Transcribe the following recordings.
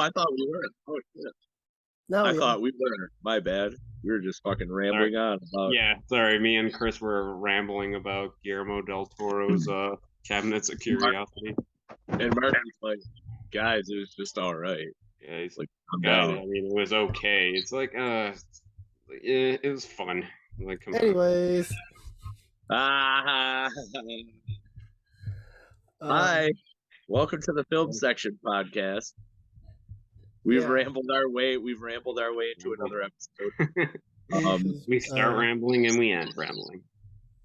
I thought we were. Oh, shit. No, I thought we were. My bad. We were just fucking rambling on about. Yeah, sorry. Me and Chris were rambling about Guillermo del Toro's Cabinets of Curiosity. And Mark was like, guys, it was just all right. Yeah, he's Like, guys, I mean, it was okay. It's like, it was fun. Like, come anyways. Hi. Welcome to the Film Section podcast. We've rambled our way into another episode. We start rambling and we end rambling.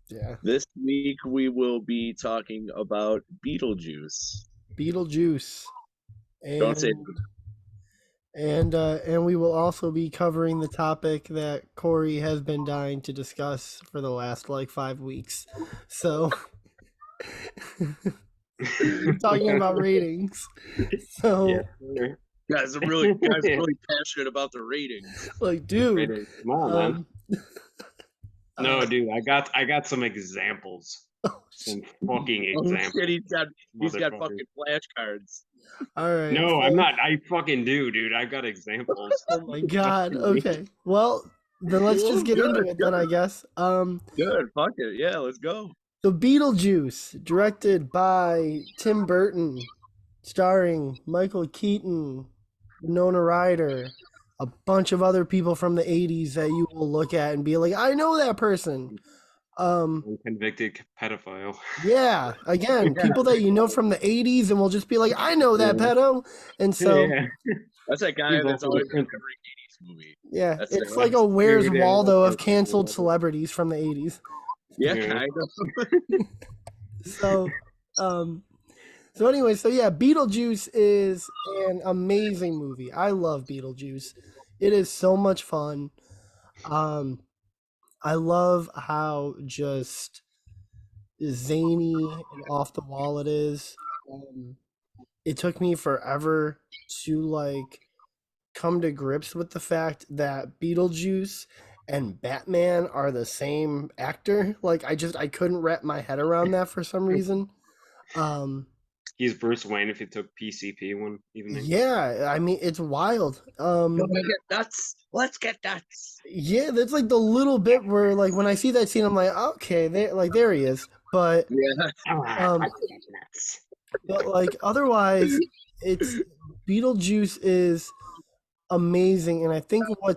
Yeah. This week we will be talking about Beetlejuice. And, Don't say. And we will also be covering the topic that Corey has been dying to discuss for the last like 5 weeks. So talking about ratings. So yeah. Guys are really passionate about the ratings. Like, dude, come on, man. No, dude, I got some examples. Some fucking examples. Shit, he's got fucking flashcards. All right. No, I'm not. I fucking do, dude. I've got examples. Oh my god. Okay. Well, then let's just get into it then, I guess. Good. Fuck it. Yeah, let's go. So Beetlejuice, directed by Tim Burton, starring Michael Keaton, Winona Ryder, a bunch of other people from the 80s that you will look at and be like, I know that person. Convicted pedophile. Yeah, again, people that you know from the 80s and will just be like, I know that pedo. And so that's that guy that's always in every 80s movie. Yeah, it's like a Where's Waldo of canceled celebrities from the 80s. Yeah, kind of. So Beetlejuice is an amazing movie. I love Beetlejuice. It is so much fun. I love how just zany and off the wall it is. It took me forever to like come to grips with the fact that Beetlejuice and Batman are the same actor. Like I couldn't wrap my head around that for some reason. He's Bruce Wayne if he took PCP one evening. Yeah, I mean it's wild. Let's get nuts. Yeah, that's like the little bit where like when I see that scene, I'm like, okay, there he is. But but like otherwise, it's Beetlejuice is amazing, and I think one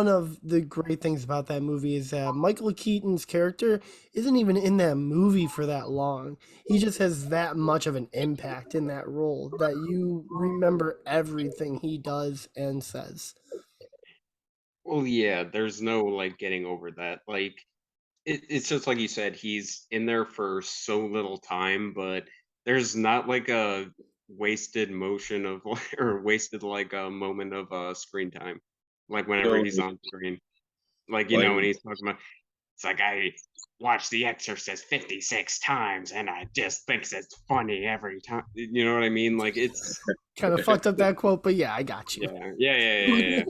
of the great things about that movie is that Michael Keaton's character isn't even in that movie for that long. He just has that much of an impact in that role that you remember everything he does and says. Well, yeah, there's no like getting over that. Like it's just like you said, he's in there for so little time, but there's not like a wasted motion of or wasted like a moment of screen time. Like whenever he's on screen, like you know when he's talking about, it's like I watched The Exorcist 56 times and I just think it's funny every time. You know what I mean? Like it's kind of fucked up that quote, but yeah, I got you. Yeah.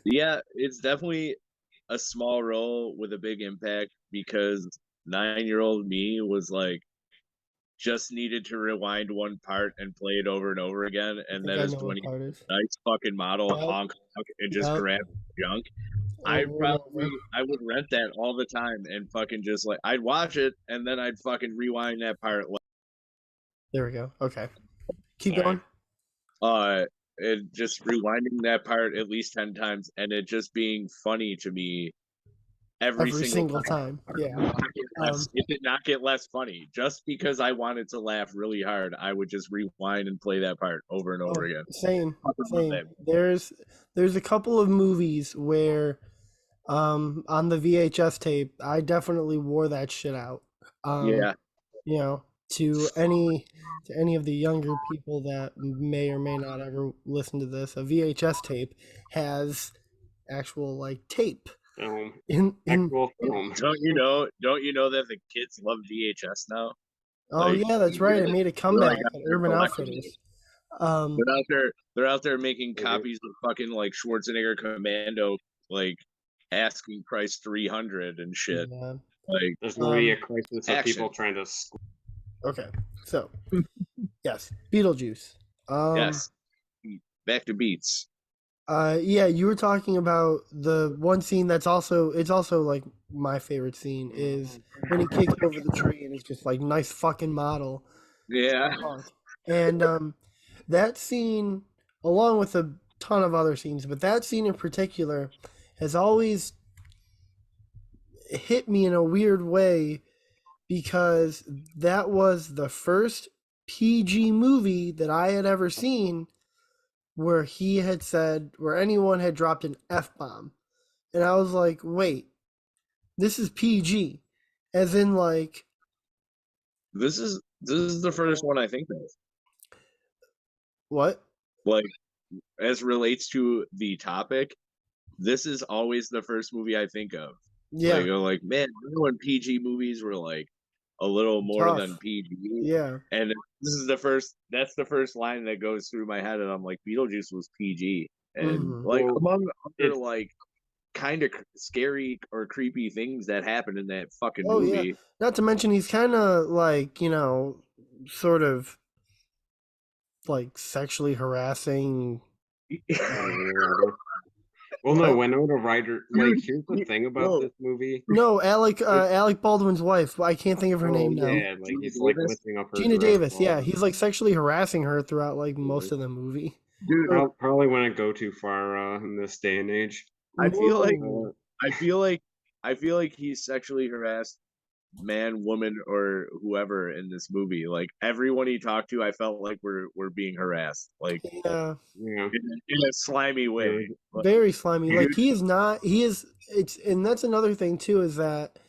Yeah, it's definitely a small role with a big impact because 9-year-old me was like, just needed to rewind one part and play it over and over again, and then as 20 nice fucking model honk and just grab junk. I would rent that all the time and fucking just like I'd watch it and then I'd fucking rewind that part. There we go. Okay, keep going. And just rewinding that part at least 10 times and it just being funny to me. Every single time. Yeah. It did not get less funny. Just because I wanted to laugh really hard, I would just rewind and play that part over and over again. Same. There's a couple of movies where on the VHS tape, I definitely wore that shit out. You know, to any of the younger people that may or may not ever listen to this, a VHS tape has actual like tape. In actual film. Don't you know that the kids love VHS now? Oh yeah, that's right. It made a comeback at Urban Outfitters. They're out there making copies of fucking like Schwarzenegger Commando, like asking price $300 and shit. Yeah. Like there's really a crisis of people trying to. Okay, so yes, Beetlejuice. Yes. Back to Beats. Yeah, you were talking about the one scene it's also like my favorite scene is when he kicks over the tree and it's just like nice fucking model. Yeah. And that scene, along with a ton of other scenes, but that scene in particular has always hit me in a weird way because that was the first PG movie that I had ever seen where he had said, where anyone had dropped an F bomb. And I was like, wait, this is PG. As in, like. This is the first one I think of. What? Like, as relates to the topic, this is always the first movie I think of. Yeah. Like, man, when PG movies were like a little more Tough. than PG. Yeah. And that's the first line that goes through my head, and I'm like, Beetlejuice was PG. And like among other like kind of scary or creepy things that happened in that fucking movie. Yeah. Not to mention he's kind of like, sort of like sexually harassing. Well, no, Winona Ryder. Like, here's the thing about this movie. No, Alec Baldwin's wife. I can't think of her name now. Yeah, like he's like lifting up her. Gina Davis. Yeah, he's like sexually harassing her throughout like most of the movie. Dude, probably wouldn't go too far in this day and age. I feel like he's sexually harassed man, woman, or whoever in this movie. Like everyone he talked to, I felt like we're being harassed. Like in a slimy way. Very slimy. Like he is not. And that's another thing too, is that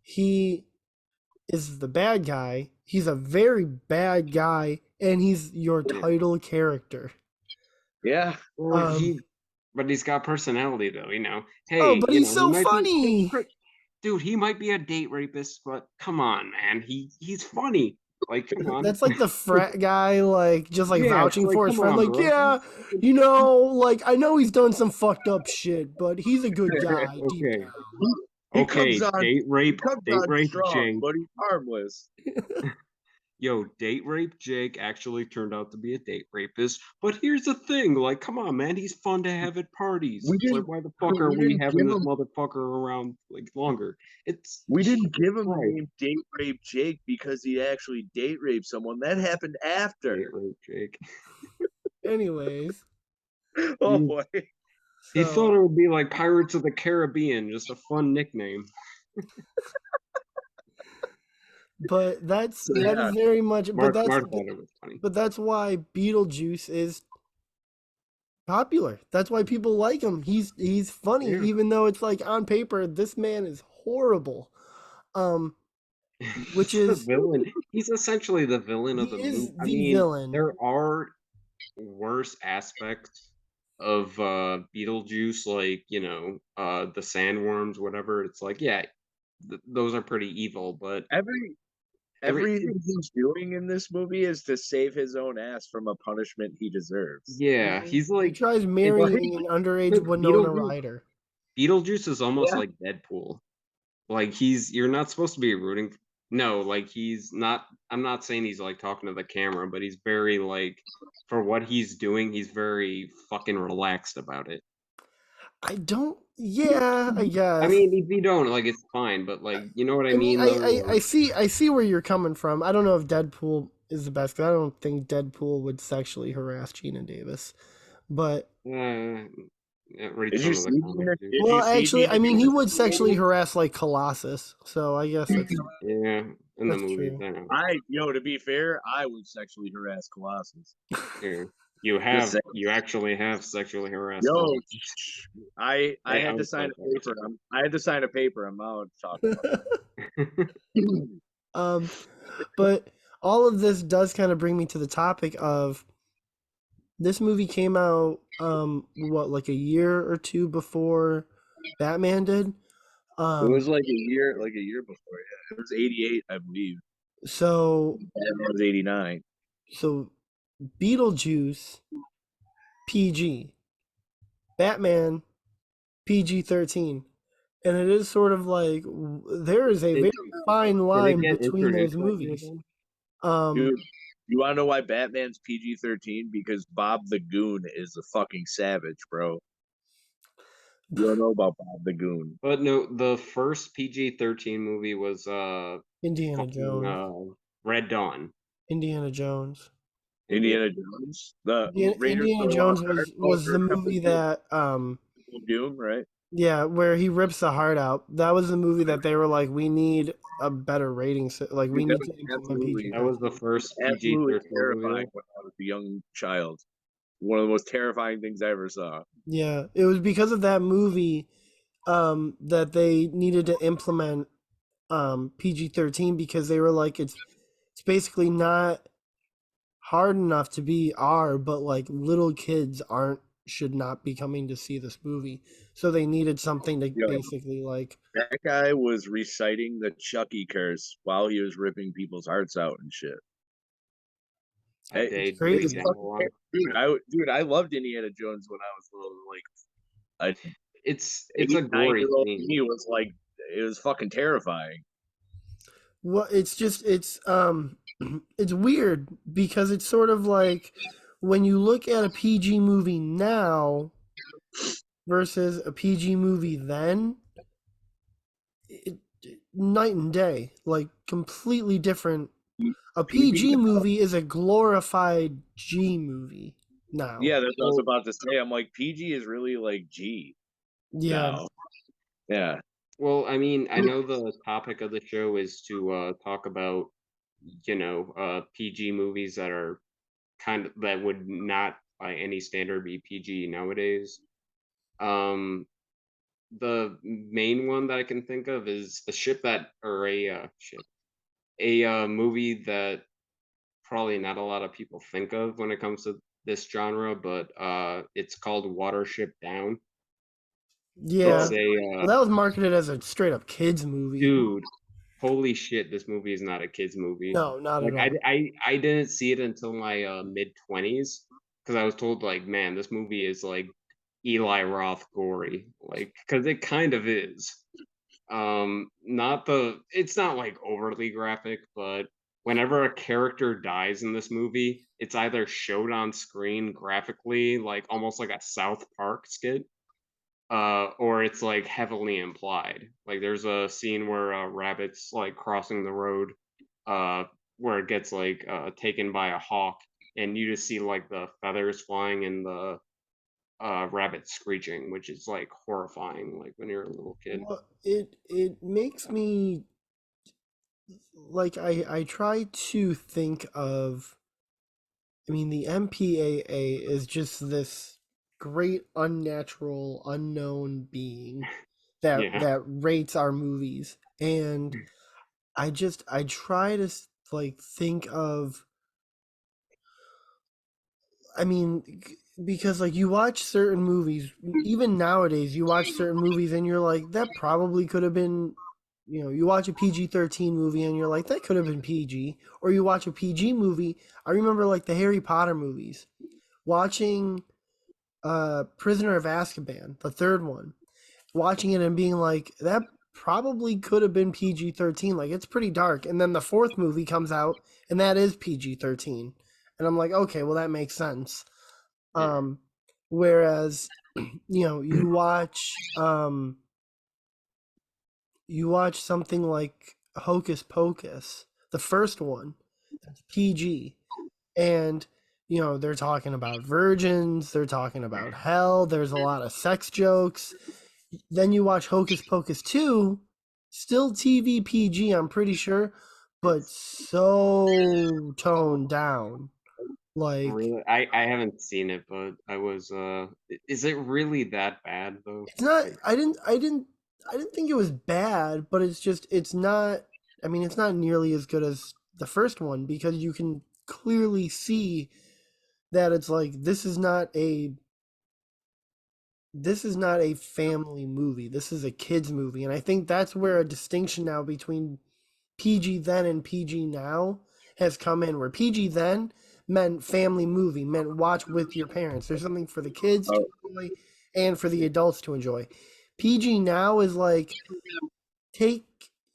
he is the bad guy. He's a very bad guy, and he's your title character. Yeah. But he's got personality, though. Hey, but he's so funny. Dude, he might be a date rapist, but come on, man, he's funny. Like, come on. That's like the frat guy, like just like vouching for his friend. Like, like I know he's done some fucked up shit, but he's a good guy. Okay, date rape Jake, but he's harmless. Yo, date rape Jake actually turned out to be a date rapist. But here's the thing, like, come on, man, he's fun to have at parties. Like, why the fuck are we having this motherfucker around like longer? We didn't give him the name Date Rape Jake because he actually date raped someone. That happened after. Date rape Jake. Anyways. Oh boy. He thought it would be like Pirates of the Caribbean, just a fun nickname. But that is very much. Mark thought it was funny. But that's why Beetlejuice is popular. That's why people like him. He's funny, even though it's like on paper this man is horrible. Which is the villain. He's essentially the villain of the movie. I mean, villain. There are worse aspects of Beetlejuice, like the sandworms, whatever. It's like, those are pretty evil, but everything he's doing in this movie is to save his own ass from a punishment he deserves. Yeah, he's like he tries marrying an underage Winona Ryder. Beetlejuice is almost like Deadpool. Like you're not supposed to be rooting. No, like he's not. I'm not saying he's like talking to the camera, but he's very like, for what he's doing, he's very fucking relaxed about it. I don't. Yeah, I guess. I mean, if you don't, like, it's fine, but like, you know what I mean? I see where you're coming from. I don't know if Deadpool is the best, because I don't think Deadpool would sexually harass Gina Davis, but. Actually, I mean, he would sexually harass like Colossus, so I guess that's in the movie. To be fair, I would sexually harass Colossus. Yeah. You actually have sexually harassed. I had to sign a paper. I had to sign a paper. I'm not talking about it. But all of this does kind of bring me to the topic of this movie came out like a year or two before Batman did. It was like a year before. Yeah, it was 88, I believe. So Batman was 89. So Beetlejuice, PG. Batman, PG-13. And it is sort of like there is a very fine line between those movies. Dude, you want to know why Batman's PG-13? Because Bob the Goon is a fucking savage, bro. You don't know about Bob the Goon. But no, the first PG-13 movie was Indiana Jones. Red Dawn. Indiana Jones. Indiana Jones. The Indiana Jones was the movie that Doom, right? Yeah, where he rips the heart out. That was the movie that they were like, we need a better rating. Like, we need to implement PG. That was the first PG-13 movie when I was a young child. One of the most terrifying things I ever saw. Yeah, it was because of that movie that they needed to implement PG-13 because they were like, it's basically not hard enough to be R, but like little kids should not be coming to see this movie. So they needed something to basically like. That guy was reciting the Chucky curse while he was ripping people's hearts out and shit. It's crazy. Dude, I loved Indiana Jones when I was little. Like, it's a gory thing. He was like, it was fucking terrifying. Well, it's just it's weird because it's sort of like when you look at a PG movie now versus a PG movie then, night and day, like completely different. A PG movie is a glorified G movie now. Yeah, that's what I was about to say. I'm like, PG is really like G. Yeah. Now. Yeah. Well, I mean, I know the topic of the show is to talk about, PG movies that are that would not by any standard be PG nowadays. The main one that I can think of is a movie that probably not a lot of people think of when it comes to this genre, but it's called Watership Down. Yeah, well, that was marketed as a straight up kids movie. Dude, holy shit, this movie is not a kids movie. No, not at all. I didn't see it until my mid-20s because I was told like, man, this movie is like Eli Roth gory, like because it kind of is. It's not like overly graphic, but whenever a character dies in this movie, it's either showed on screen graphically, like almost like a South Park skit, or it's like heavily implied. Like there's a scene where a rabbit's like crossing the road, where it gets like taken by a hawk, and you just see like the feathers flying and the rabbit screeching, which is like horrifying. Like when you're a little kid, well, it makes me like I try to think of. I mean, the MPAA is just this great unnatural unknown being that rates our movies, and I try to like think of, I mean, because like you watch certain movies, even nowadays you watch certain movies and you're like, that probably could have been, you watch a PG-13 movie and you're like, that could have been PG. Or you watch a PG movie. I remember like the Harry Potter movies, watching Prisoner of Azkaban, the third one, watching it and being like, that probably could have been PG-13. Like, it's pretty dark. And then the fourth movie comes out and that is PG-13. And I'm like, okay, well, that makes sense. Whereas, you watch something like Hocus Pocus, the first one, that's PG, and they're talking about virgins, they're talking about hell, there's a lot of sex jokes. Then you watch Hocus Pocus 2, still TV PG, I'm pretty sure, but so toned down. Like, really? I haven't seen it, but I was is it really that bad though? It's not. I didn't think it was bad, but it's not, I mean, it's not nearly as good as the first one because you can clearly see that it's like this is not a family movie. This is a kids movie, and I think that's where a distinction now between PG then and PG now has come in, where PG then meant family movie, meant watch with your parents. There's something for the kids to enjoy and for the adults to enjoy. PG now is like, take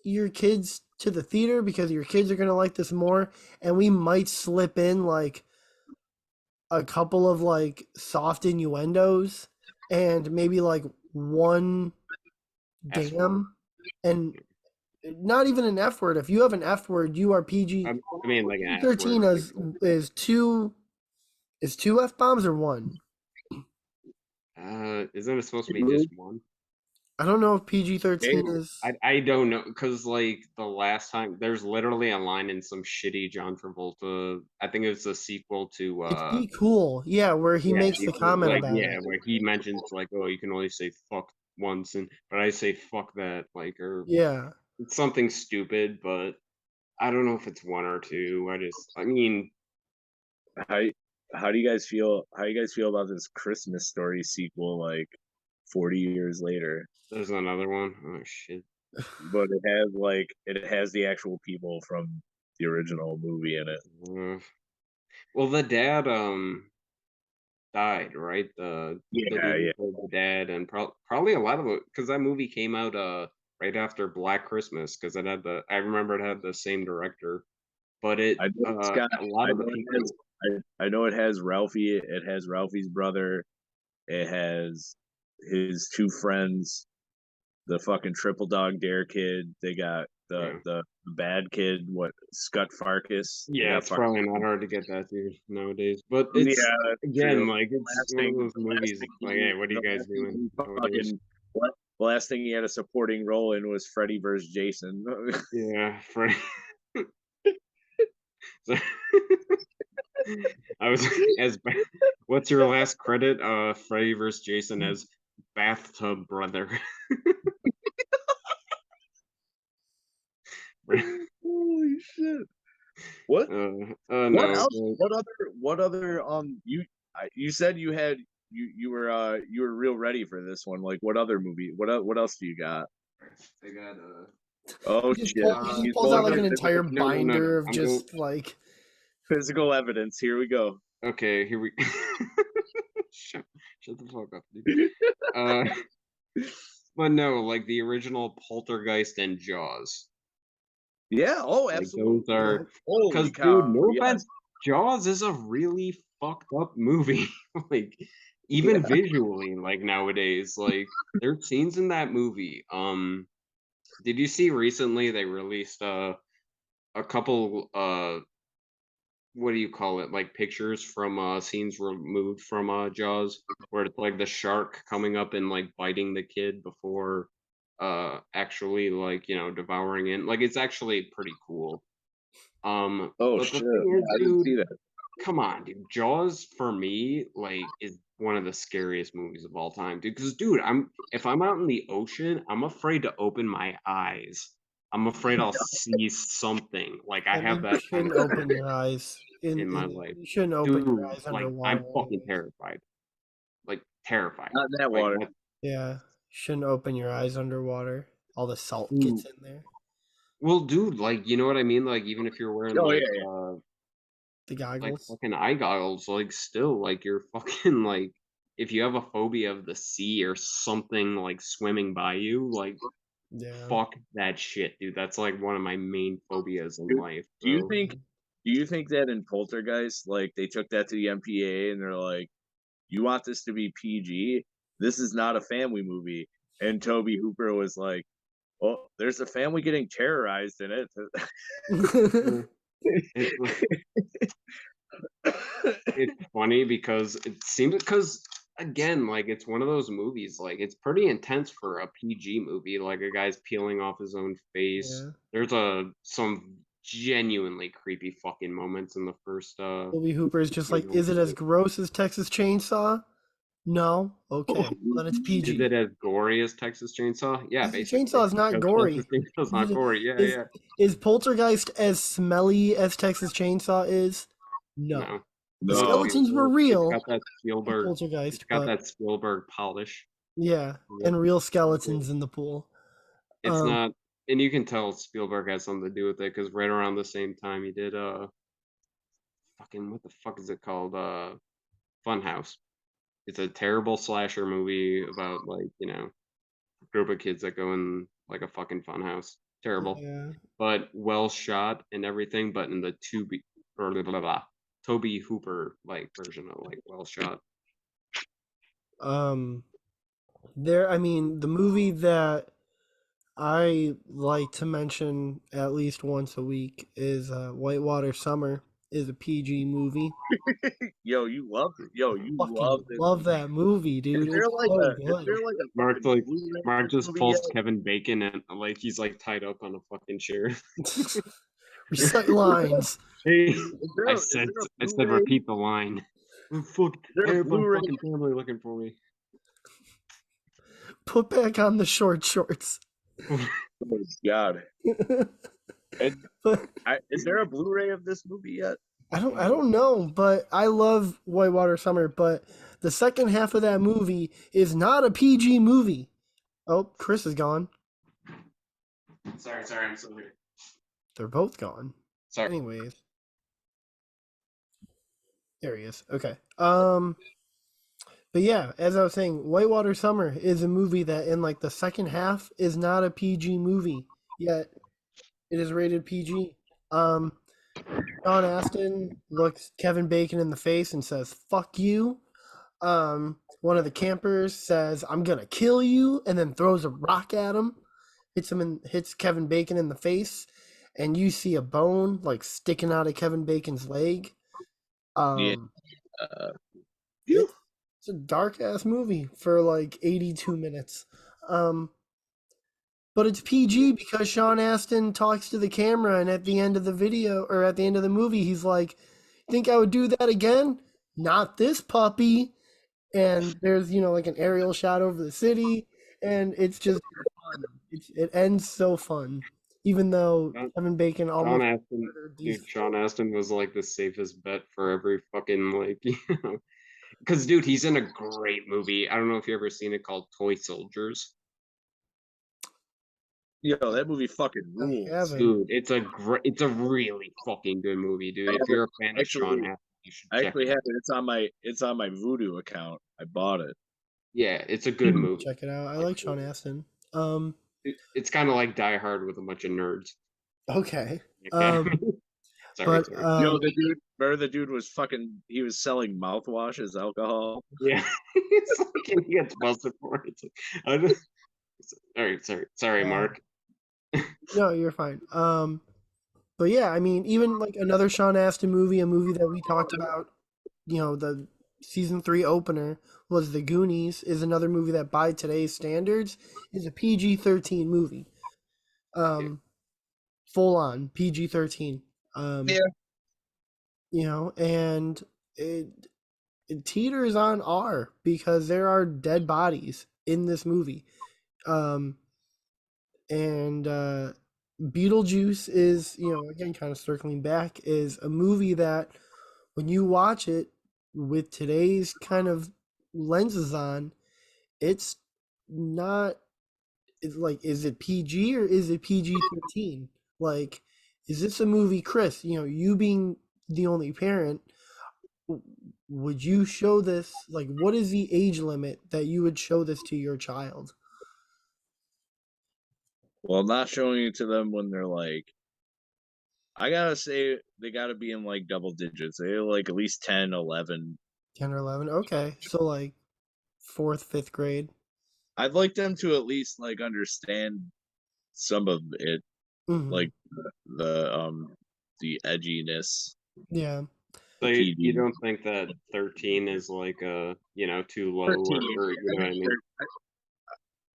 your kids to the theater because your kids are gonna like this more, and we might slip in like a couple of like soft innuendos and maybe like one damn and not even an F word. If you have an F word, you are PG. I mean, like an 13 F is two F bombs or one. Isn't it supposed to be just one? I don't know if PG-13 is. I don't know, because like the last time, there's literally a line in some shitty John Travolta. I think it's a sequel to. It's Be Cool, yeah, where he makes the comment like, about it. where he mentions like, oh, you can only say fuck once, but I say fuck that, like, or yeah, it's something stupid, but I don't know if it's one or two. I mean, how do you guys feel? How do you guys feel about this Christmas Story sequel? Like 40 years later, there's another one. Oh shit! But it has the actual people from the original movie in it. Well, the dad died, right? The dude who played the dad, and probably a lot of it, because that movie came out right after Black Christmas, because I remember it had the same director, but a lot of the people. I know it has Ralphie. It has Ralphie's brother. It has his two friends, the fucking Triple Dog Dare kid. They got the bad kid. What, Scut Farkus? Yeah, it's probably not hard to get that dude nowadays. But it's again true. Like it's one of those movies. Like, hey, what are you guys doing nowadays? The last thing he had a supporting role in was Freddy vs. Jason. Yeah, Freddy. So, I was what's your last credit? Freddy vs. Jason as bathtub brother. Holy shit! What? No. What other? You said you were real ready for this one. Like, what other movie? What else do you got? I got Oh he shit! He pulls out like an entire binder of just like physical evidence. Here we go. Okay, here we. Shut the fuck up, dude. But no, like the original Poltergeist and Jaws. Yeah. Oh, absolutely. Those are because, dude, no offense, Jaws is a really fucked up movie. Like, even visually, like nowadays, like there's scenes in that movie. Did you see recently they released a couple what do you call it? Like pictures from scenes removed from Jaws, where it's like the shark coming up and like biting the kid before actually, like, devouring it. Like, it's actually pretty cool. Oh but shit! The thing is, I didn't see that. Come on, dude. Jaws for me, like, is one of the scariest movies of all time, dude. Because, dude, if I'm out in the ocean, I'm afraid to open my eyes. I'm afraid I'll see something. Like, I have that. You shouldn't open your eyes in my life. You shouldn't open your eyes like, underwater. I'm fucking terrified. Like, terrified. Not in that water. Yeah, shouldn't open your eyes underwater. All the salt gets in there. Well, dude, like, you know what I mean? Like, even if you're wearing the goggles, like fucking eye goggles, like, still, like, you're fucking like, if you have a phobia of the sea or something like swimming by you, like, fuck that shit, dude. That's like one of my main phobias in life. Do you think that in Poltergeist, like, they took that to the MPA and they're like, you want this to be PG? This is not a family movie. And Toby Hooper was like, well, there's a family getting terrorized in it. It's funny because it seems, again, like, it's one of those movies, like, it's pretty intense for a PG movie. Like, a guy's peeling off his own face. There's some genuinely creepy fucking moments in the first Toby Hooper is just like, is it as gross as Texas Chainsaw? No. Okay. Then it's PG. Is it as gory as Texas Chainsaw? Yeah, basically. Chainsaw is not gory. Texas Chainsaw's not gory. Yeah, Is Poltergeist as smelly as Texas Chainsaw is? No. The skeletons were real. It's got that Spielberg. Poltergeist. It's got that Spielberg polish. Yeah, and real skeletons in the pool. It's not, and you can tell Spielberg has something to do with it, because right around the same time he did fucking, what the fuck is it called? Funhouse. It's a terrible slasher movie about, like, a group of kids that go in like a fucking funhouse. terrible, Yeah. but well shot and everything. But in the Toby Hooper like version of like well shot. I mean, the movie that I like to mention at least once a week is Whitewater Summer. Is a PG movie. Yo, you love it. Yo, you love Fucking this. love that movie, dude. It's so good. Mark just pulls Kevin Bacon and like he's like tied up on a fucking chair. Recite lines. Hey, I said repeat the line. Fuck, I have my fucking family looking for me. Put back on the short shorts. Oh my god. Is there a Blu-ray of this movie yet? I don't know, but I love Whitewater Summer, but the second half of that movie is not a PG movie. Oh, Chris is gone. Sorry, I'm still here. They're both gone. Sorry. Anyways. There he is. Okay. But yeah, as I was saying, Whitewater Summer is a movie that in like the second half is not a PG movie, yet it is rated PG. Sean Astin looks Kevin Bacon in the face and says, "Fuck you." One of the campers says, "I'm gonna kill you," and then throws a rock at him, hits Kevin Bacon in the face, and you see a bone like sticking out of Kevin Bacon's leg. It's a dark ass movie for like 82 minutes. But it's PG because Sean Astin talks to the camera, and at the end of the video or at the end of the movie, he's like, "Think I would do that again? Not this puppy." And there's, like an aerial shot over the city, and it's just fun. It ends so fun. Even though Kevin Bacon almost Sean Astin was like the safest bet for every fucking like because dude, he's in a great movie. I don't know if you ever seen it called Toy Soldiers. Yo, that movie fucking rules, dude. It's a really fucking good movie, dude. If you're a fan of Sean Astin, you should check it out. It's on my Vudu account. I bought it. Yeah, it's a good movie. Check it out. I like Sean Astin. It's kind of like Die Hard with a bunch of nerds. Okay. Sorry. Yo, the dude was he was selling mouthwash as alcohol. Yeah. It's like he gets busted for it. All right, sorry, Mark. No, you're fine. But yeah, I mean, even like another Sean Astin movie, a movie that we talked about, the season 3 opener was The Goonies, is another movie that by today's standards is a PG-13 movie. Full on PG-13. And it teeters on R because there are dead bodies in this movie. Beetlejuice is, again, kind of circling back, is a movie that when you watch it with today's kind of lenses on, it's not, it's like, is it PG or is it PG-13? Like, is this a movie, Chris, you being the only parent, would you show this, like, what is the age limit that you would show this to your child? Well, not showing it to them when they're like, I gotta say, they gotta be in like double digits. They're like at least 10, 11. 10 or 11? Okay. So like 4th, 5th grade. I'd like them to at least like understand some of it, like the edginess. Yeah. So you don't think that 13 is like too low, or you know what I mean?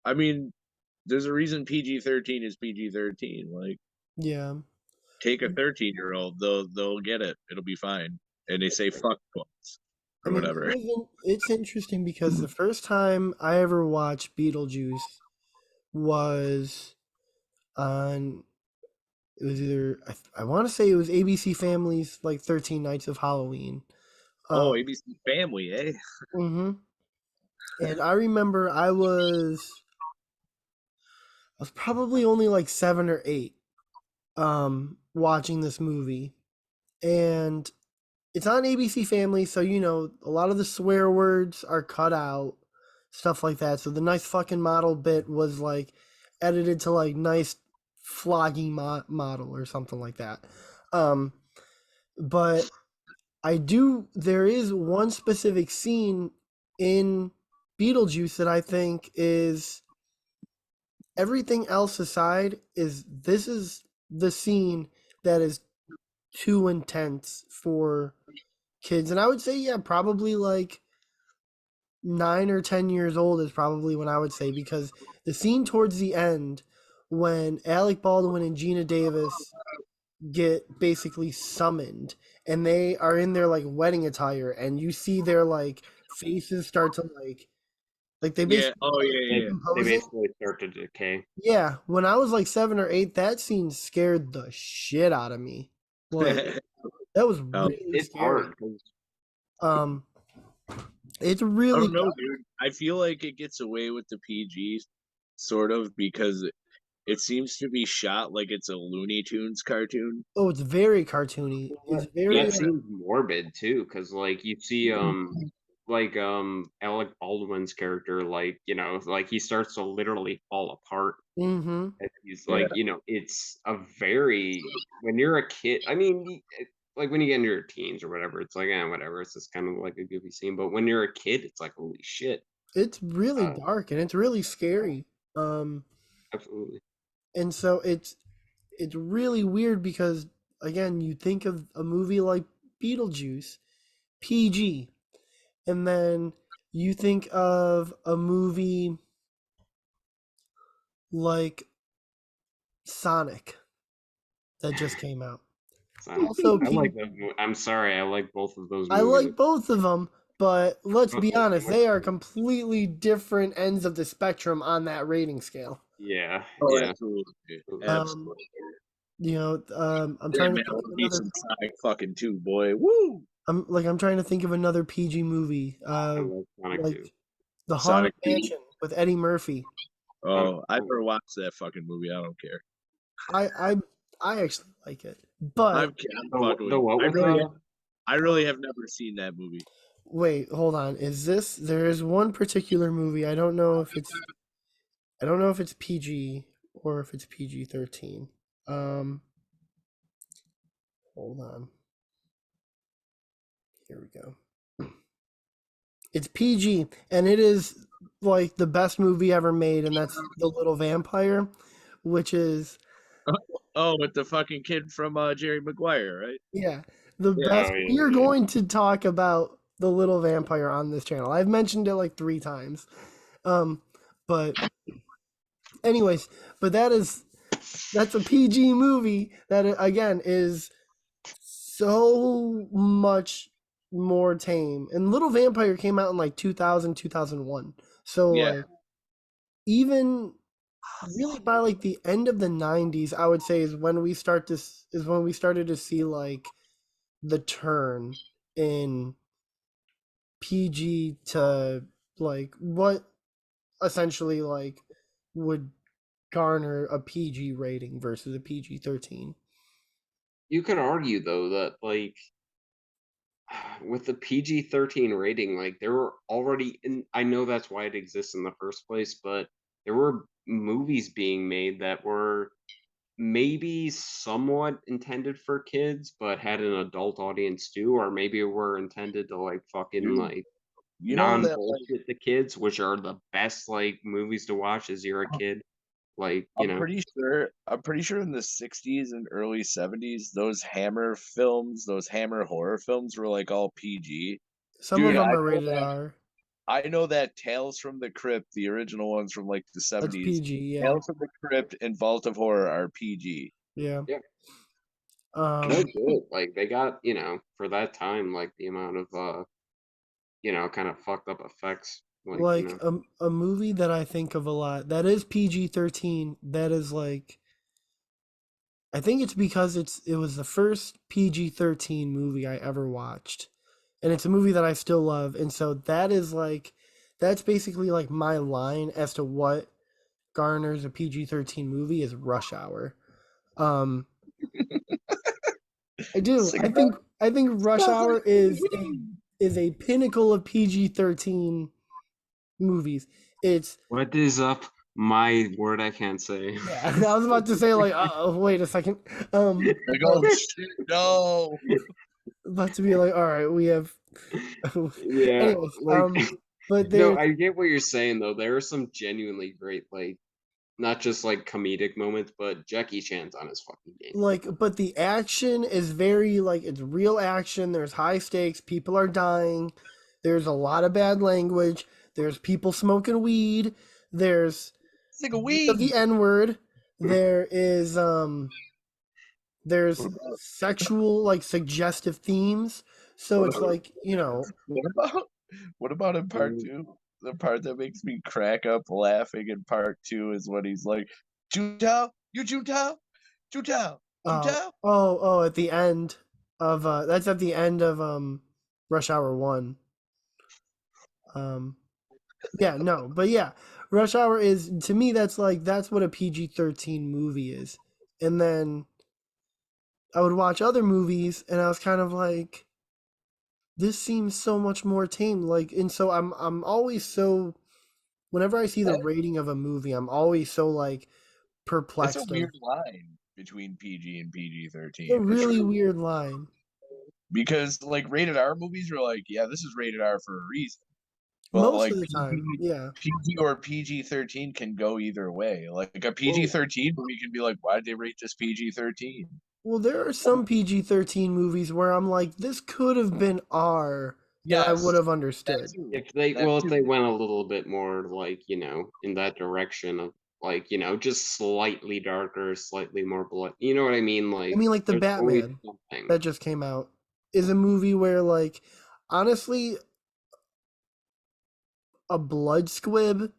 I mean, there's a reason PG-13 is PG-13. Like, yeah, take a 13-year-old, they'll get it. It'll be fine. And they say fuck twice or whatever. It's interesting because the first time I ever watched Beetlejuice was on. It was either I want to say it was ABC Family's like 13 Nights of Halloween. ABC Family, eh? And I remember I was probably only like 7 or 8 watching this movie, and it's on ABC Family, so a lot of the swear words are cut out, stuff like that. So the nice fucking model bit was like edited to like nice flogging model or something like that. But there is one specific scene in Beetlejuice that I think is, everything else aside, this is the scene that is too intense for kids. And I would say, yeah, probably like 9 or 10 years old is probably when I would say, because the scene towards the end when Alec Baldwin and Gina Davis get basically summoned and they are in their like wedding attire and you see their like faces start to like they basically they basically start to decay. Yeah, when I was like 7 or 8, that scene scared the shit out of me. Like that was really scary. Hard. It's really, I don't know, dude. I feel like it gets away with the PG sort of because it seems to be shot like it's a Looney Tunes cartoon. Oh, it's very cartoony. It's very. It seems morbid too, because like you see, like Alec Baldwin's character, like like he starts to literally fall apart. Mm-hmm. And he's like, it's a very, when you're a kid. I mean, like when you get into your teens or whatever, it's like, whatever. It's just kind of like a goofy scene. But when you're a kid, it's like, holy shit. It's really dark and it's really scary. Absolutely. And so it's really weird because, again, you think of a movie like Beetlejuice, PG, and then you think of a movie like Sonic that just came out. Also, I'm sorry, I like both of those movies. I like both of them, but let's be honest, they are completely different ends of the spectrum on that rating scale. Yeah. Absolutely. Absolutely. I'm trying to think of another Sonic fucking 2, boy. Woo! I'm trying to think of another PG movie. Like The Haunted Mansion with Eddie Murphy. Oh, I never watched that fucking movie. I don't care. I actually like it, but I really have never seen that movie. Wait, hold on. There is one particular movie. I don't know if it's PG or if it's PG-13. Hold on. Here we go. It's PG, and it is like the best movie ever made, and that's The Little Vampire, which is with the fucking kid from Jerry Maguire, right? Yeah, the best. We are going to talk about The Little Vampire on this channel. I've mentioned it like 3 times, but anyways, that's a PG movie that again is so much more tame. And Little Vampire came out in like 2000, 2001. So like even really by like the end of the 90s, I would say is when we started to see like the turn in PG to like what essentially like would garner a PG rating versus a PG-13. You could argue though that like with the PG-13 rating, like there were already, and I know that's why it exists in the first place, but there were movies being made that were maybe somewhat intended for kids, but had an adult audience too, or maybe were intended to like fucking like non-bullshit the kids, which are the best like movies to watch as you're a kid. Like, I'm pretty sure in the 60s and early 70s, those Hammer films, those Hammer horror films were like all PG. Some of them are rated R. I know that Tales from the Crypt, the original ones from like the 70s. That's PG, yeah. Tales from the Crypt and Vault of Horror are PG. Yeah. No good. Like they got, for that time, like the amount of kind of fucked up effects. Like a movie that I think of a lot that is PG-13, that is like, I think it's because it was the first PG-13 movie I ever watched, and it's a movie that I still love, and so that's basically like my line as to what garners a PG-13 movie is Rush Hour. I do. I think Rush Hour is a pinnacle of PG-13 movies. It's what is up, My word, I can't say. Yeah, I was about to say like, wait a second. Like, oh shit, no. About to be like, all right, we have. Yeah, Anyways, like but no, there's I get what you're saying though. There are some genuinely great, like not just like comedic moments, but Jackie Chan's on his fucking game. like, but the action is very like it's real action. There's high stakes. People are dying. There's a lot of bad language. There's people smoking weed. There's It's like a use of weed. the N word. There is there's sexual like suggestive themes. So it's like, you know, What about in part 2? The part that makes me crack up laughing in part 2 is when he's like, Juntao, you Juntao, Juntao, Juntao. at the end of that's at the end of Rush Hour 1. Yeah, no, but yeah, Rush Hour is, to me, that's what a PG-13 movie is. And then I would watch other movies and I was kind of like, this seems so much more tame. Like, and so I'm always so, whenever I see the rating of a movie, I'm always so like perplexed. It's a weird line between PG and PG-13. It's a really weird line. Because like rated R movies are like, yeah, this is rated R for a reason. But most of the time, yeah. PG or PG-13 can go either way. Like a PG-13 movie can be like, why did they rate this PG-13? Well, there are some PG-13 movies where I'm like, this could have been R. Yeah, I would have understood. If they went a little bit more like, you know, in that direction of like, you know, just slightly darker, slightly more blood. You know what I mean? Like the Batman that just came out is a movie where, like, honestly, a blood squib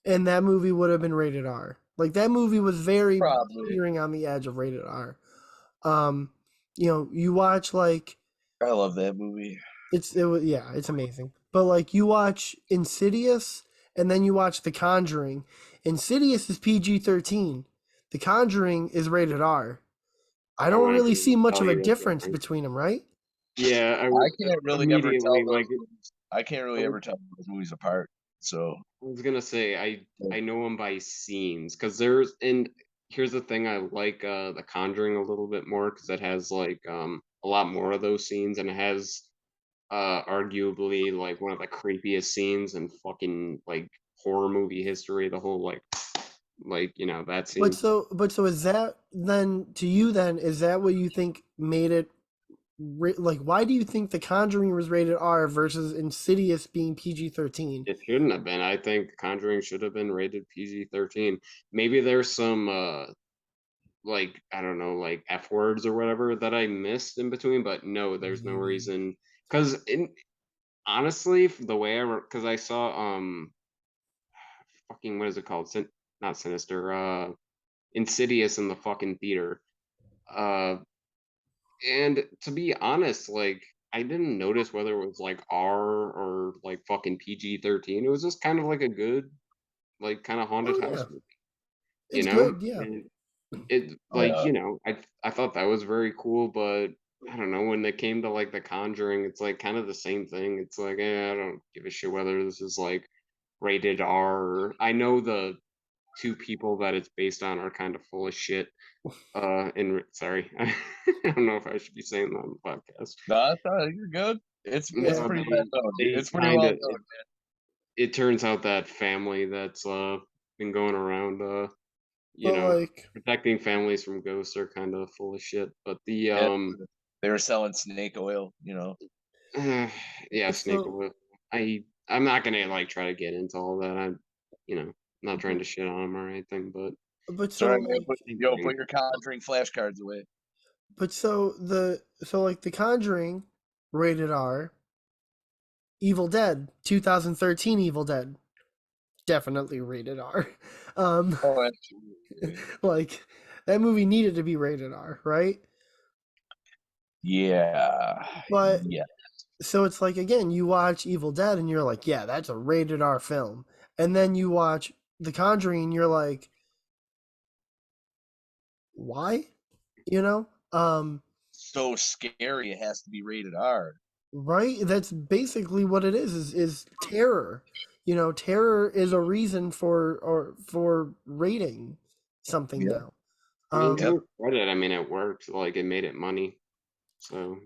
and that movie would have been rated R. Like, that movie was very teetering on the edge of rated R. You know, you watch, like, I love that movie. It's amazing. But like, you watch Insidious and then you watch The Conjuring. Insidious is PG-13. The Conjuring is rated R. I don't really see much of a difference between them, right? Yeah, I can't really ever tell. Like, I can't really ever tell those movies apart. So I was gonna say I know them by scenes because there's, and here's the thing, I like The Conjuring a little bit more because it has like a lot more of those scenes, and it has arguably like one of the creepiest scenes in fucking like horror movie history. The whole like you know that scene. But so is that then, to you then, is that what you think made it like, why do you think The Conjuring was rated R versus Insidious being PG-13? It shouldn't have been. I think Conjuring should have been rated PG-13. Maybe there's some like, I don't know, like F words or whatever that I missed in between, but no, there's no reason. Because honestly, the way because I saw fucking, what is it called? Not Sinister, Insidious in the fucking theater. And to be honest, like, I didn't notice whether it was like R or like fucking PG-13. It was just kind of like a good, like, kind of haunted house movie. You know? Good, yeah. And it like, you know, I thought that was very cool, but I don't know, when it came to like The Conjuring, it's like kind of the same thing. It's like, I don't give a shit whether this is like rated R. I know the two people that it's based on are kind of full of shit. Sorry, I don't know if I should be saying that on the podcast. No, you're good. It's pretty well done. It's pretty well done, man. It turns out that family that's been going around you know, like, protecting families from ghosts are kind of full of shit. But the they were selling snake oil, you know. Yeah, snake oil. I'm not gonna like try to get into all that. I'm, you know, not trying to shit on them or anything, but so like, put your Conjuring flashcards away. But so like The Conjuring, rated R. Evil Dead, 2013 Evil Dead, definitely rated R. Like, that movie needed to be rated R, right? Yeah. But so it's like, again, you watch Evil Dead and you're like, yeah, that's a rated R film. And then you watch The Conjuring and you're like, why? You know? So scary, it has to be rated R. Right? That's basically what it is terror. terror is a reason for rating something now. I mean, to credit, I mean, it worked. Like, it made it money. So,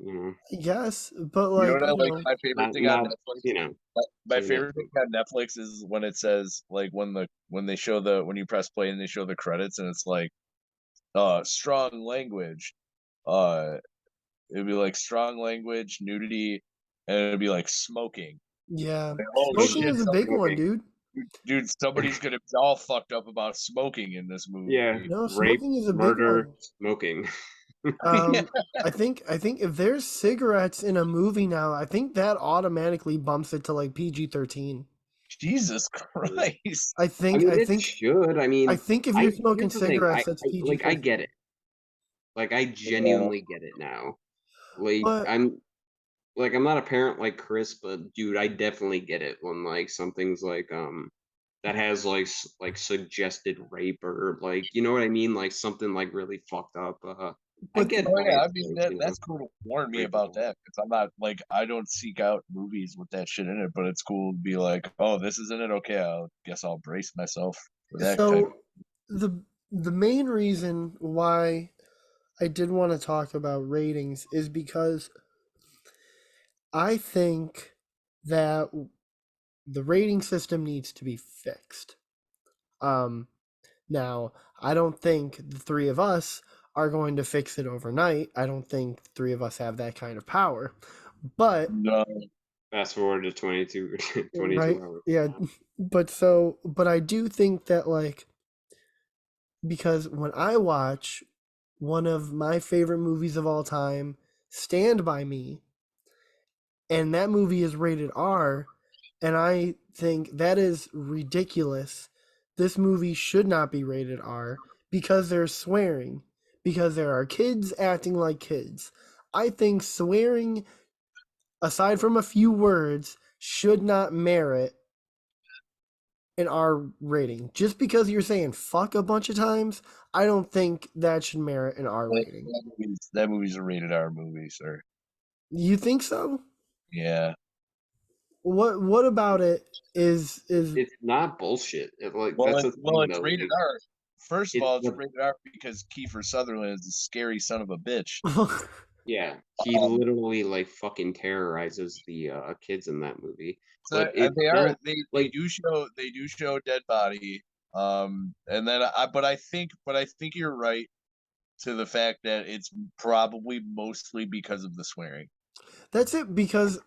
Yes, but like, what I like? My favorite thing on Netflix. My favorite thing on Netflix is when it says like when they show when you press play and they show the credits and it's like, strong language, it'd be like strong language, nudity, and it'd be like smoking. Yeah, like, oh, smoking is a big one, dude. Dude, somebody's gonna be all fucked up about smoking in this movie. Yeah, no, rape, smoking is a murder, big one. Smoking. I think if there's cigarettes in a movie now, I think that automatically bumps it to like PG-13. Jesus Christ! I think it should. I mean, I think if you're smoking cigarettes, that's PG-13. Like, I get it. Like, I genuinely get it now. Like, but, I'm not a parent like Chris, but dude, I definitely get it when like something's like that has like suggested rape or like, you know what I mean, like something like really fucked up. I get. Oh yeah, I mean that's cool to warn me about that because I'm not like I don't seek out movies with that shit in it, but it's cool to be like, oh, this isn't it. Okay, I guess I'll brace myself for that. So the main reason why I did want to talk about ratings is because I think that the rating system needs to be fixed. Now, I don't think the three of us are going to fix it overnight. I don't think the three of us have that kind of power. But no. Fast forward to 22 right? hours. Yeah, but I do think that like because when I watch one of my favorite movies of all time, Stand By Me, and that movie is rated R, and I think that is ridiculous. This movie should not be rated R because there's swearing, because there are kids acting like kids. I think swearing, aside from a few words, should not merit an R rating. Just because you're saying fuck a bunch of times, I don't think that should merit an R rating. That movie's a rated R movie, sir. You think so? Yeah. What about it is it's not bullshit. It's rated R. First of all, it's rated R because Kiefer Sutherland is a scary son of a bitch. Yeah, he literally like fucking terrorizes the kids in that movie. So they do show dead body. And then I think you're right to the fact that it's probably mostly because of the swearing. That's it, because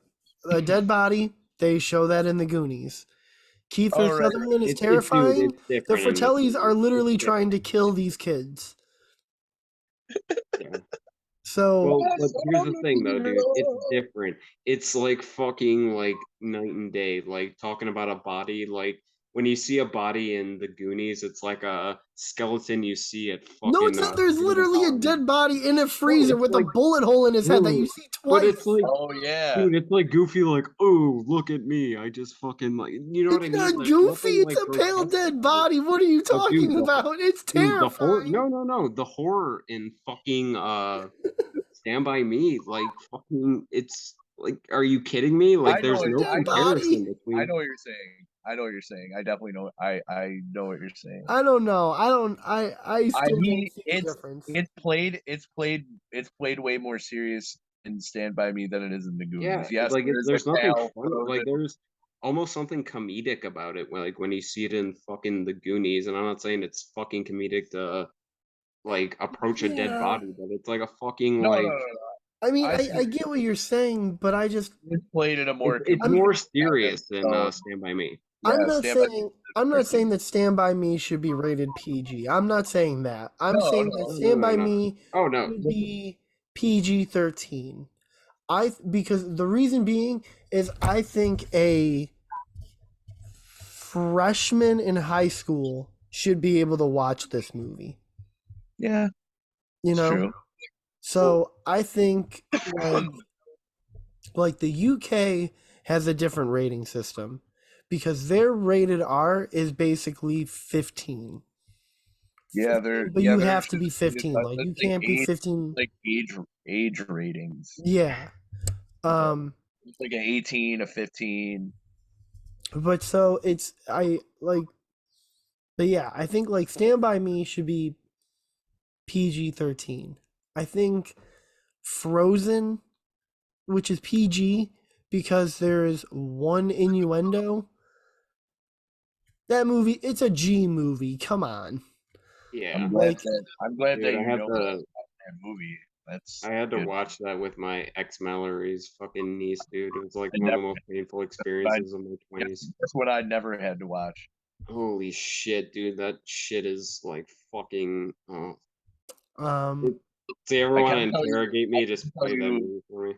a dead body, they show that in the Goonies. Kiefer Sutherland is terrifying. The Fratellis are literally trying to kill these kids. Yeah. So, but here's the thing, though, dude. It's different. It's like fucking like night and day. Like talking about a body, like when you see a body in the Goonies, it's like a skeleton you see at fucking. No, it's not. There's literally a dead body in a freezer with a bullet hole in his head that you see twice. But it's like, oh yeah, dude, it's like Goofy, like, oh, look at me, I just fucking like, you know what I mean? It's not like, Goofy. It's a pale dead body. What are you talking about? It's terrifying. No, the horror in fucking Stand By Me, like fucking, it's like, are you kidding me? Like, there's no comparison between. I know what you're saying. I definitely know. I know what you're saying. I don't know. I still don't see the difference. It's played way more serious in Stand By Me than it is in the Goonies. Yeah, yes, like there's nothing funny. Like there's almost something comedic about it. Like when you see it in fucking the Goonies, and I'm not saying it's fucking comedic to like approach a dead body, but it's like a fucking no. I mean, I get what you're saying, but I just played it a more. It's more serious than Stand By Me. Yeah, I'm not saying that Stand By Me should be rated PG. I'm not saying that. I'm saying that Stand By Me should be PG-13. Because the reason being is I think a freshman in high school should be able to watch this movie. Yeah. You know? True. So I think like the UK has a different rating system because their rated R is basically 15. Yeah, but you have to be 15. Like you can't be 15. Like age ratings. Yeah. It's like an 18, a 15. But so it's I like, but yeah, I think like Stand By Me should be PG-13. I think Frozen, which is PG because there is one innuendo. That movie, it's a G movie. Come on. Yeah. I'm glad that Dude, you know about that movie. I had to Good. watch that with my ex Mallory's fucking niece, dude. It was like I one of never, the most painful experiences of my 20s. that's what I never had to watch. Holy shit, dude. That shit is like fucking. Um, If you ever I want to can tell you, interrogate me, just tell play that you, movie for me.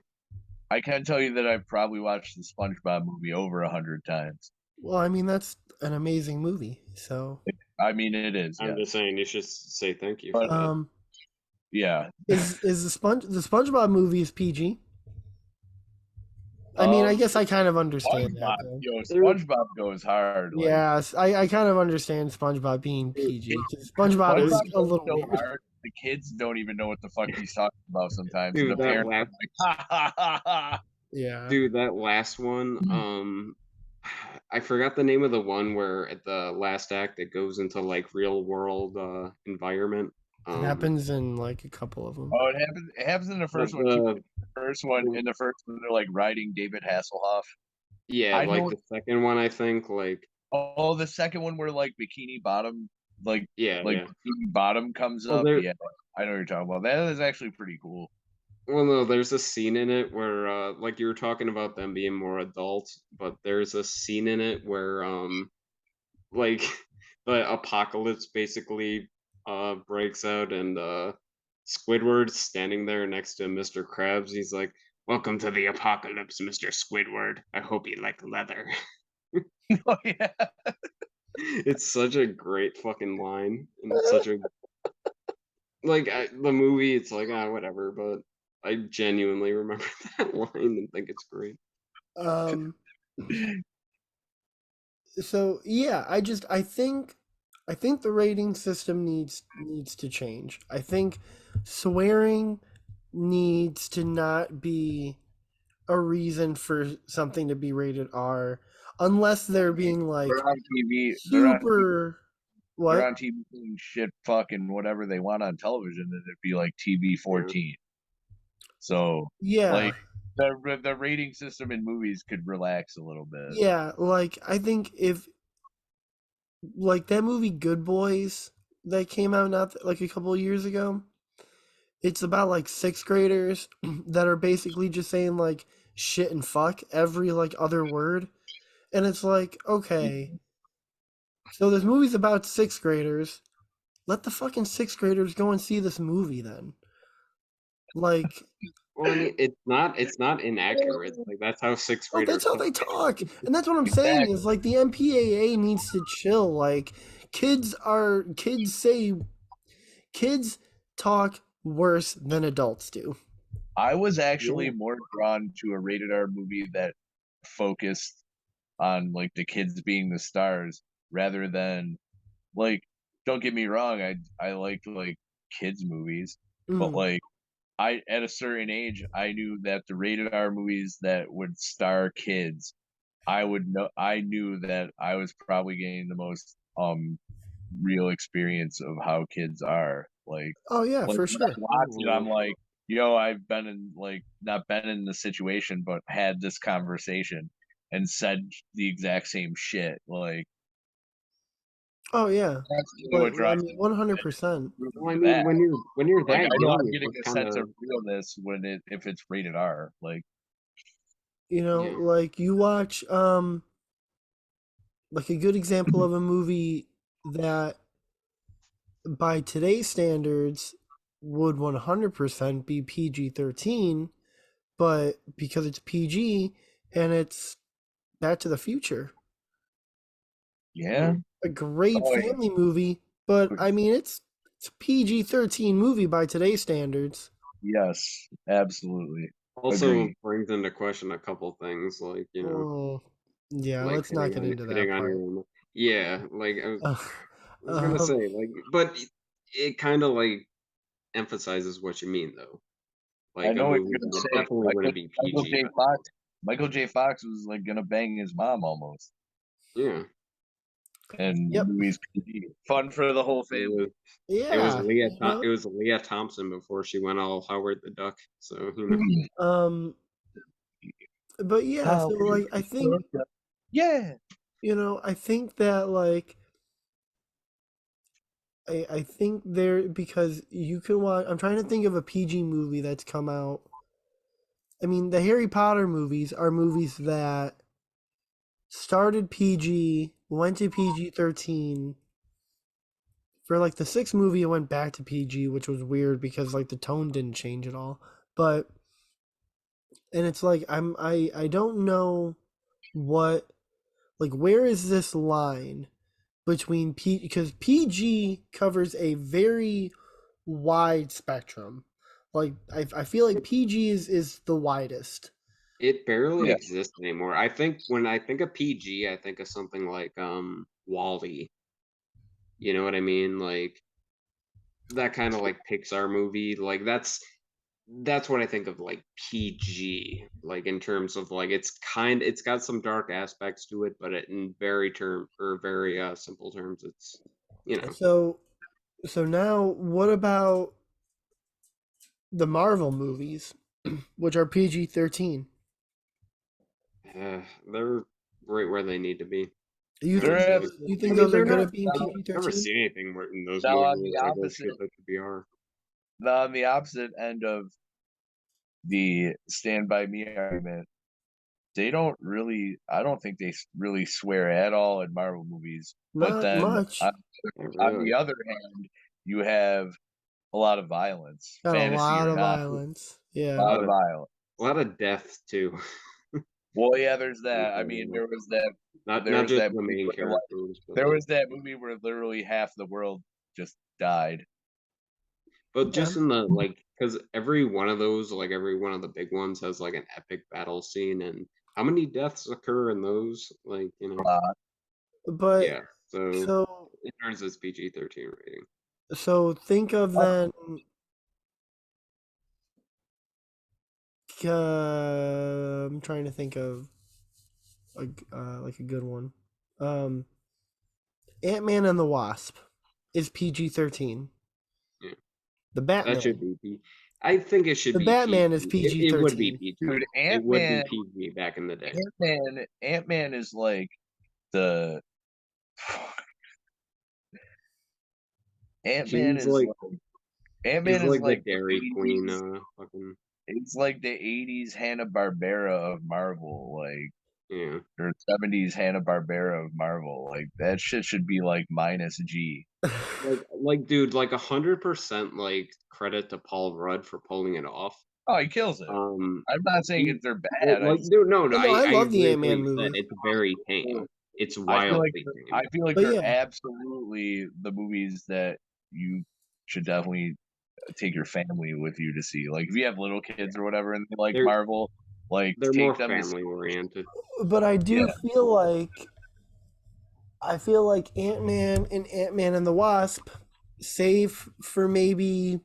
I can tell you that I've probably watched the SpongeBob movie over 100 times. well, I mean that's an amazing movie. So, I mean, it is. I'm Yeah. just saying, you should say thank you But, for that. yeah. is the SpongeBob movie is PG? I mean, I guess I kind of understand that. Though. Yo, SpongeBob goes hard. Like, Yes, I kind of understand SpongeBob being PG because SpongeBob is a goes little so weird. hard, the kids don't even know what the fuck he's talking about sometimes. Dude, and the that parents last, are like, ha ha ha ha. Yeah. dude, that last one, I forgot the name of the one where at the last act it goes into like real world environment. It happens in like a couple of them. Oh, it happens in the first one too. In the first one, they're like riding David Hasselhoff. Yeah, I like know. the second one, I think, like. Oh, the second one where like Bikini Bottom, Yeah. Bikini Bottom comes Well, up. Yeah, I know what you're talking about. That is actually pretty cool. Well, no, there's a scene in it where, like you were talking about them being more adult, but there's a scene in it where, like the apocalypse basically breaks out and Squidward's standing there next to Mr. Krabs. He's like, "Welcome to the apocalypse, Mr. Squidward. I hope you like leather." Oh yeah, It's such a great fucking line and such a the movie. It's like whatever, but I genuinely remember that line and think it's great. Um. So yeah, I think the rating system needs to change. I think swearing needs to not be a reason for something to be rated R, unless they're being like they're on TV. super. They're What? on TV doing shit, fucking whatever they want on television, and it'd be like TV 14. So Yeah. like the rating system in movies could relax a little bit. Yeah, like I think if like that movie Good Boys that came out not like a couple of years ago, it's about like sixth graders that are basically just saying like shit and fuck every like other word. And it's like, okay, so this movie's about sixth graders. Let the fucking sixth graders go and see this movie then. Like, Well, I mean, it's not inaccurate. Like that's how sixth oh, that's graders how talk. they talk. And that's what I'm saying is like the MPAA needs to chill. Like kids talk worse than adults do. I was actually more drawn to a rated R movie that focused on like the kids being the stars rather than like, don't get me wrong, I liked like kids movies, but like I at a certain age I knew that the rated R movies that would star kids, I knew that I was probably getting the most real experience of how kids are. Like, oh yeah, like for sure. watch it, I'm like, yo, I've been in like not been in the situation, but had this conversation and said the exact same shit. Like, Oh yeah, that's what I drives mean 100%. Well, I mean, when you're like, that I know young, I'm it's getting like a kind sense of of realness when if it's rated R. Like, You know, yeah. like you watch like a good example of a movie that by today's standards would 100% be PG-13, but because it's PG and it's Back to the Future. yeah, A great family movie, but I mean it's a PG-13 movie by today's standards. yes, absolutely. Also Agreed. brings into question a couple things, like Oh, yeah, like let's not get into hitting that on part. your own. Yeah, like I was gonna Um, say, like, but it kind of like emphasizes what you mean, though. I Like a know what movie you're that gonna say. definitely wouldn't be Michael PG, J. but Fox. Michael J. Fox was like gonna bang his mom almost. Yeah. And movies PG. Fun for the whole family. It was Yeah. It was Leah Thompson before she went all Howard the Duck. So But yeah, so like I think I think that like I think there because you can watch. I'm trying to think of a PG movie that's come out. I mean, the Harry Potter movies are movies that started PG, went to PG-13. For like the sixth movie, it went back to PG, which was weird because like the tone didn't change at all. But and it's like I don't know what like where is this line between because PG covers a very wide spectrum. Like I feel like PG is the widest. it barely exists anymore. I think when I think of PG, I think of something like Wall-E. You know what I mean? Like that kind of like Pixar movie. Like that's what I think of like PG. Like in terms of like it's got some dark aspects to it, but in very simple terms, it's So now what about the Marvel movies, which are PG-13? they're right where they need to be. You think those are good at being PG-13? I've never seen anything in those Now movies on where the I go, opposite, shit, that could be R. on the opposite end of the Stand By Me argument, they don't really. I don't think they really swear at all in Marvel movies. But Not then much. on the other hand, you have a lot of violence, Got a fantasy lot or of not. violence. Yeah. A lot of violence. A lot of death too. Well, yeah, there's that. I mean, there was that. Not There was just that the movie main where, characters. But there was that movie where literally half the world just died. But just in the like, because every one of those, like every one of the big ones, has like an epic battle scene, and how many deaths occur in those? Like But yeah. So it earns its PG-13 rating. So think of then. I'm trying to think of like a good one. Ant-Man and the Wasp is PG-13. Yeah. The Batman. That should be. I think it should the be. Batman PG. is PG-13. It would be PG. Dude, It would be PG back in the day. Ant-Man is like the Ant-Man is like Ant-Man is like the Dairy Queen. Fucking. It's like the 80s Hanna-Barbera of Marvel, like Yeah. or 70s Hanna-Barbera of Marvel. Like that shit should be like -G. Dude, like 100% like credit to Paul Rudd for pulling it off. Oh, he kills it. I'm not saying they're bad. Dude, no, I love the Ant-Man movie. It's very tame. It's wildly tame. I feel like they're absolutely the movies that you should definitely take your family with you to see. Like if you have little kids or whatever and they like Marvel, like they're take more them family oriented. But I do feel like Ant-Man and Ant-Man and the Wasp, save for maybe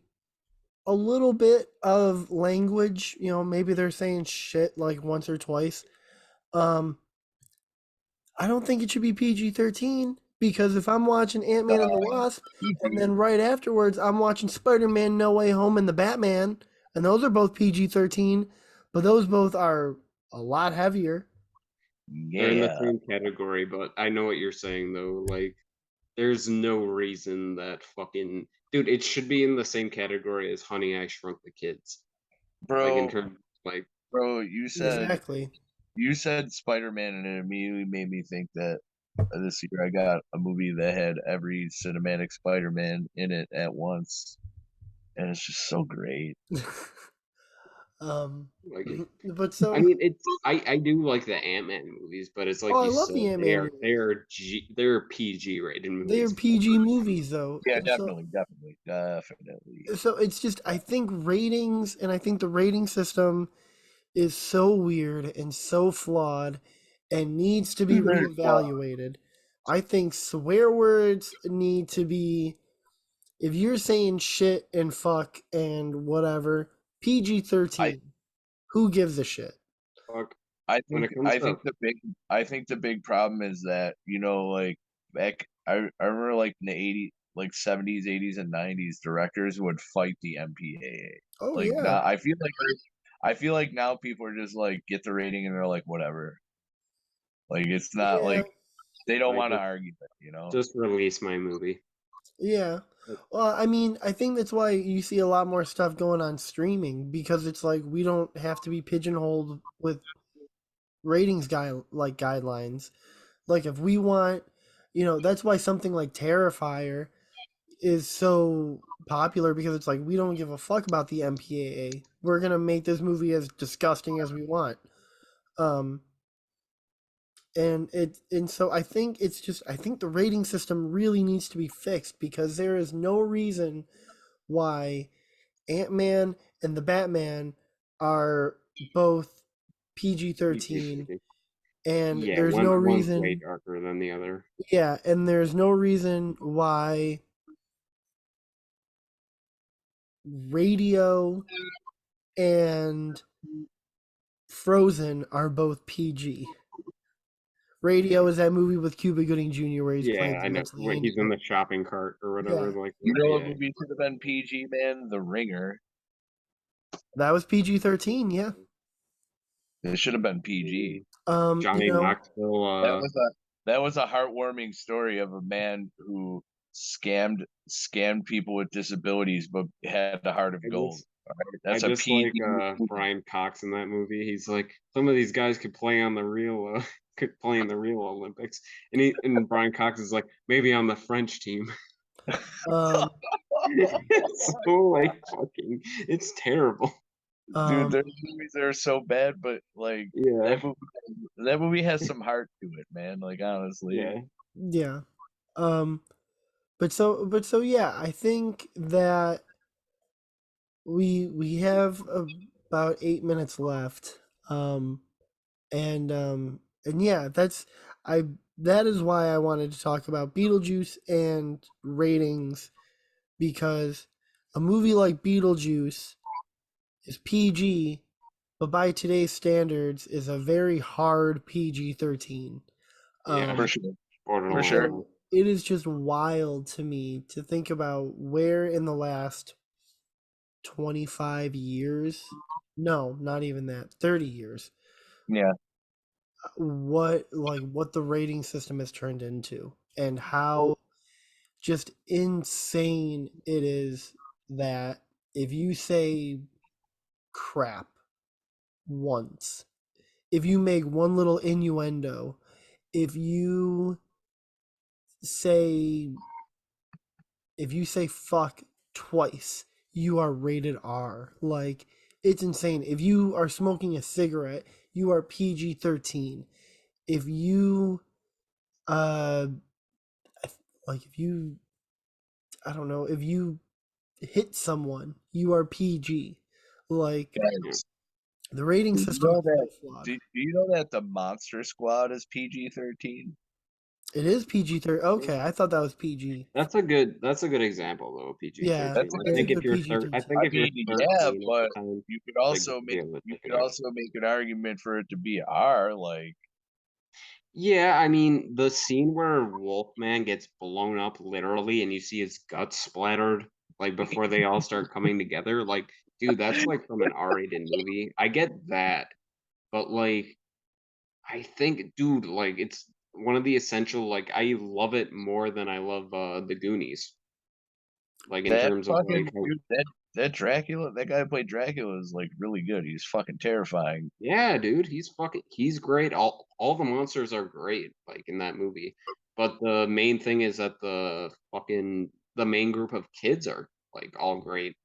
a little bit of language, maybe they're saying shit like once or twice. I don't think it should be PG-13 because if I'm watching Ant-Man and the Wasp and then right afterwards I'm watching Spider-Man No Way Home and the Batman, and those are both PG-13, but those both are a lot heavier. They're in the same category, but I know what you're saying though. Like, there's no reason that fucking dude. It should be in the same category as Honey, I Shrunk the Kids, bro. Like in terms, like, bro, you said exactly. You said Spider-Man, and it immediately made me think that this year I got a movie that had every cinematic Spider-Man in it at once, and it's just so great. But so I mean, I do like the Ant-Man movies, but it's like I love the Ant-Man. They're PG rated movies. They are PG movies, though. Yeah, definitely. So it's just I think ratings, and I think the rating system is so weird and so flawed, and needs to be reevaluated. I think swear words need to be. If you're saying shit and fuck and whatever, PG-13. Who gives a shit? Fuck. I think the big problem is that, like back I remember like in the 80s, like 70s, 80s and 90s, directors would fight the MPAA. Oh Like yeah. now I feel like now people are just like get the rating and they're like whatever. Like it's not like they don't want to argue it, Just release my movie. Yeah. Well, I mean, I think that's why you see a lot more stuff going on streaming, because it's like we don't have to be pigeonholed with ratings guidelines. Like if we want, that's why something like Terrifier is so popular, because it's like we don't give a fuck about the MPAA. We're going to make this movie as disgusting as we want. And so I think I think the rating system really needs to be fixed, because there is no reason why Ant-Man and the Batman are both PG-13, and there's no reason. One's way darker than the other. Yeah, and there's no reason why Radio and Frozen are both PG. Radio is that movie with Cuba Gooding Jr. where he's playing the mentally handicapped. He's in the shopping cart or whatever. Yeah. Like what movie should have been PG, man? The Ringer. That was PG-13, yeah. It should have been PG. Johnny Knoxville. That was a heartwarming story of a man who scammed people with disabilities, but had the heart of gold. That's I just like Brian Cox in that movie. He's like, some of these guys could play on the real, could play in the real Olympics, and Brian Cox is like, maybe on the French team. It's so like fucking, it's terrible. Dude, there's movies that are so bad, but like that movie has some heart to it, man. Like honestly, yeah. But so yeah, I think that we have about 8 minutes left, and yeah, that is why I wanted to talk about Beetlejuice and ratings, because a movie like Beetlejuice is PG, but by today's standards is a very hard PG-13. For sure. It is just wild to me to think about where in the last 25 years, no, not even that, 30 years. Yeah. What the rating system has turned into, and how just insane it is that if you say crap once, if you make one little innuendo, if you say fuck twice, you are rated R. Like, it's insane. If you are smoking a cigarette, you are PG-13. If you if you hit someone, you are PG. Like, the rating system is flawed. Do you know that the Monster Squad is PG-13? It is PG-13. Okay, I thought that was PG. That's a good example though. PG-13. Yeah, I think if you're 13, but you could also make an argument for it to be R. Like, yeah, I mean the scene where Wolfman gets blown up literally, and you see his guts splattered like before they all start coming together. Like, dude, that's like from an R-rated movie. I get that, but like, I think, dude, like it's one of the essential. Like, I love it more than I love the Goonies. Like in terms of like that Dracula, that guy who played Dracula is like really good. He's fucking terrifying. Yeah, dude, he's great. All the monsters are great, like in that movie. But the main thing is that the main group of kids are like all great.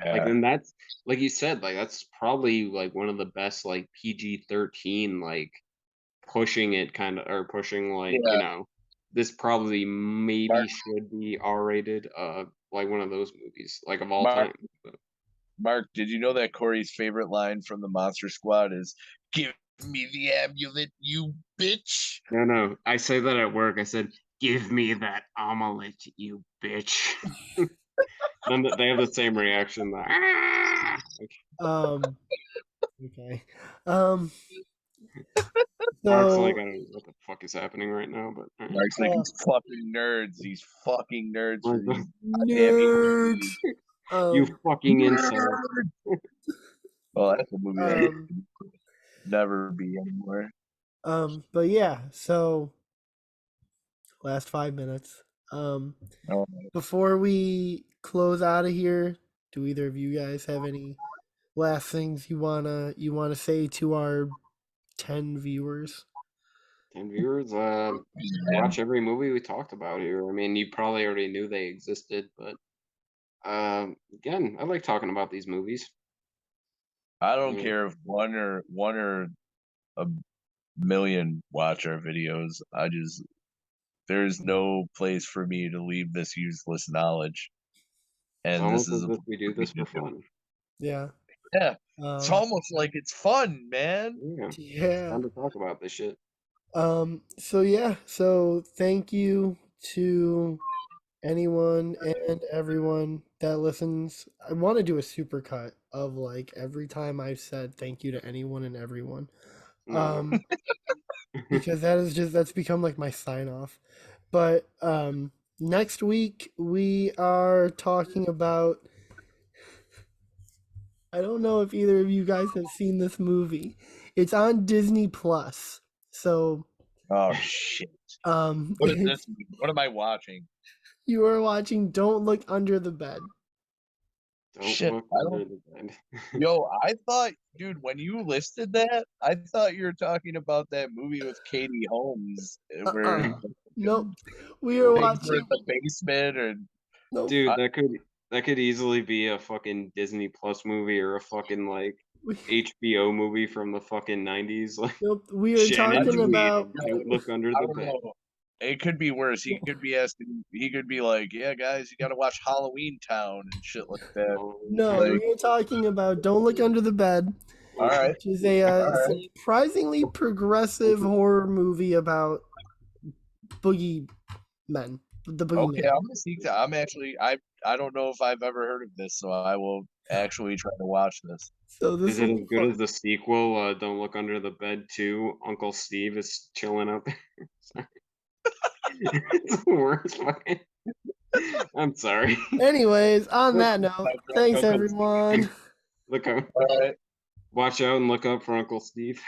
Yeah. Like, then that's like you said, like that's probably like one of the best like PG-13 like pushing it kind of, or pushing like this probably maybe should be R-rated, like one of those movies like of all time. Mark, did you know that Corey's favorite line from the Monster Squad is "Give me the amulet, you bitch"? No, I say that at work. I said, "Give me that omelet, you bitch." Then they have the same reaction. Okay. Mark's like, I don't know what the fuck is happening right now, but Mark's like, these fucking nerds. These fucking nerds. For these nerds. You fucking incel. Well, that's a movie that never be anymore. But yeah, so last 5 minutes. Before we close out of here, do either of you guys have any last things you wanna say to our 10 viewers? 10 viewers, watch every movie we talked about here. I mean, you probably already knew they existed, but again, I like talking about these movies. I don't care if one or a million watch our videos. There's no place for me to leave this useless knowledge. And this is we do this for fun. Yeah. Yeah. It's almost like it's fun, man. Yeah. It's fun to talk about this shit. So thank you to anyone and everyone that listens. I want to do a supercut of like every time I've said thank you to anyone and everyone. Because that's become like my sign off. But next week we are talking about, I don't know if either of you guys have seen this movie. It's on Disney Plus. So oh shit. What is this movie? What am I watching? You are watching Don't Look Under the Bed. Yo, I thought, dude, when you listed that, I thought you were talking about that movie with Katie Holmes where nope. We are watching in the basement or nope. Dude, that could easily be a fucking Disney Plus movie or a fucking like HBO movie from the fucking 90s. Like, nope. We are talking about Don't Look Under the Bed. It could be worse. He could be asking. He could be like, "Yeah, guys, you got to watch Halloween Town and shit like that." No, like, we're talking about Don't Look Under the Bed. All right, which is a surprisingly progressive horror movie about boogie men. The boogeyman. Okay, I'm gonna seek that. I'm actually. I don't know if I've ever heard of this, so I will actually try to watch this. So this is it as good as the sequel? Don't Look Under the Bed 2. Uncle Steve is chilling out there. It's the worst fucking. I'm sorry. Anyways, on that note, thanks everyone. Look up. Watch out and look up for Uncle Steve.